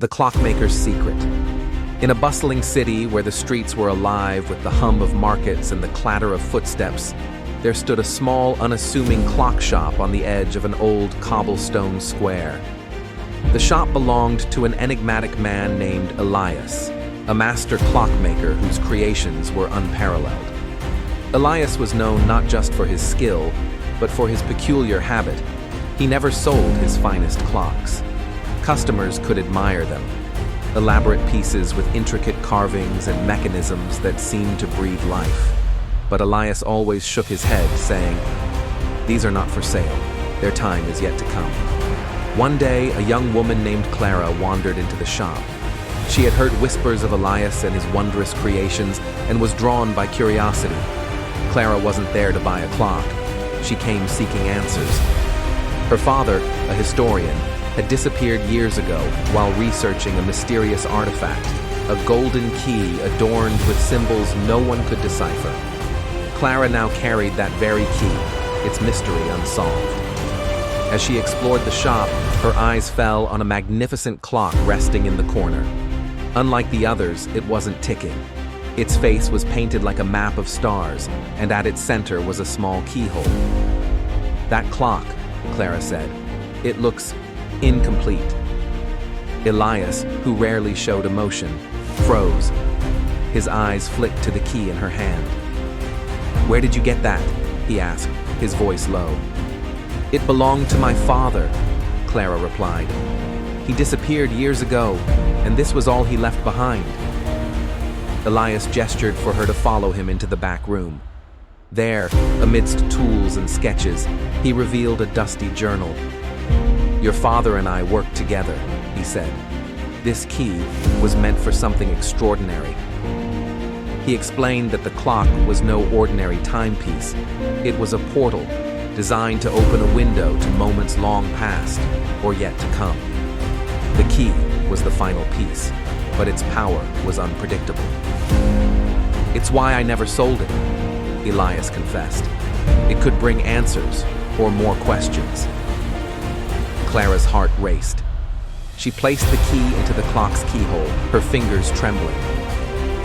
The Clockmaker's Secret. In a bustling city where the streets were alive with the hum of markets and the clatter of footsteps, there stood a small, unassuming clock shop on the edge of an old cobblestone square. The shop belonged to an enigmatic man named Elias, a master clockmaker whose creations were unparalleled. Elias was known not just for his skill, but for his peculiar habit. He never sold his finest clocks. Customers could admire them, elaborate pieces with intricate carvings and mechanisms that seemed to breathe life. But Elias always shook his head, saying, "These are not for sale. Their time is yet to come." One day, a young woman named Clara wandered into the shop. She had heard whispers of Elias and his wondrous creations and was drawn by curiosity. Clara wasn't there to buy a clock. She came seeking answers. Her father, a historian, had disappeared years ago while researching a mysterious artifact, a golden key adorned with symbols no one could decipher. Clara now carried that very key, its mystery unsolved. As she explored the shop, her eyes fell on a magnificent clock resting in the corner. Unlike the others, it wasn't ticking. Its face was painted like a map of stars, and at its center was a small keyhole. "That clock," Clara said, "it looks incomplete." Elias, who rarely showed emotion, froze. His eyes flicked to the key in her hand. "Where did you get that?" he asked, his voice low. "It belonged to my father," Clara replied. "He disappeared years ago, and this was all he left behind." Elias gestured for her to follow him into the back room. There, amidst tools and sketches, he revealed a dusty journal. "Your father and I worked together," he said. "This key was meant for something extraordinary." He explained that the clock was no ordinary timepiece. It was a portal, designed to open a window to moments long past, or yet to come. The key was the final piece, but its power was unpredictable. "It's why I never sold it," Elias confessed. "It could bring answers, or more questions." Clara's heart raced. She placed the key into the clock's keyhole, her fingers trembling.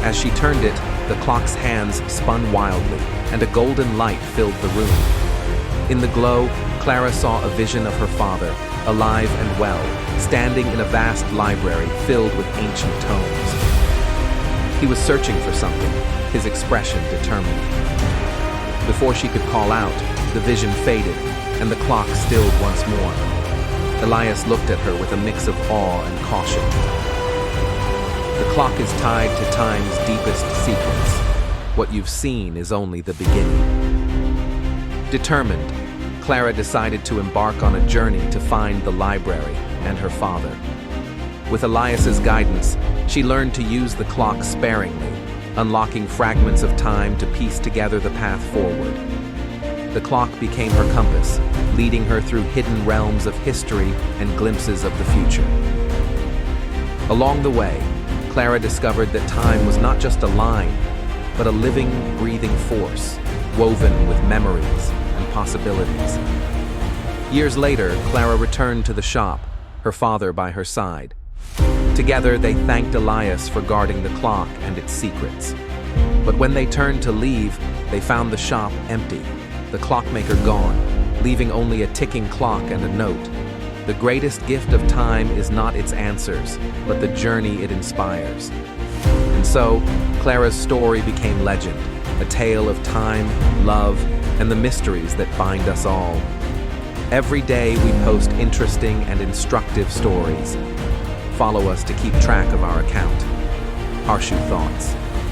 As she turned it, the clock's hands spun wildly, and a golden light filled the room. In the glow, Clara saw a vision of her father, alive and well, standing in a vast library filled with ancient tomes. He was searching for something, his expression determined. Before she could call out, the vision faded, and the clock stilled once more. Elias looked at her with a mix of awe and caution. "The clock is tied to time's deepest secrets. What you've seen is only the beginning." Determined, Clara decided to embark on a journey to find the library and her father. With Elias's guidance, she learned to use the clock sparingly, unlocking fragments of time to piece together the path forward. The clock became her compass, leading her through hidden realms of history and glimpses of the future. Along the way, Clara discovered that time was not just a line, but a living, breathing force, woven with memories and possibilities. Years later, Clara returned to the shop, her father by her side. Together, they thanked Elias for guarding the clock and its secrets. But when they turned to leave, they found the shop empty, the clockmaker gone, leaving only a ticking clock and a note. The greatest gift of time is not its answers, but the journey it inspires. And so, Clara's story became legend, a tale of time, love, and the mysteries that bind us all. Every day we post interesting and instructive stories. Follow us to keep track of our account. Harshu Thoughts.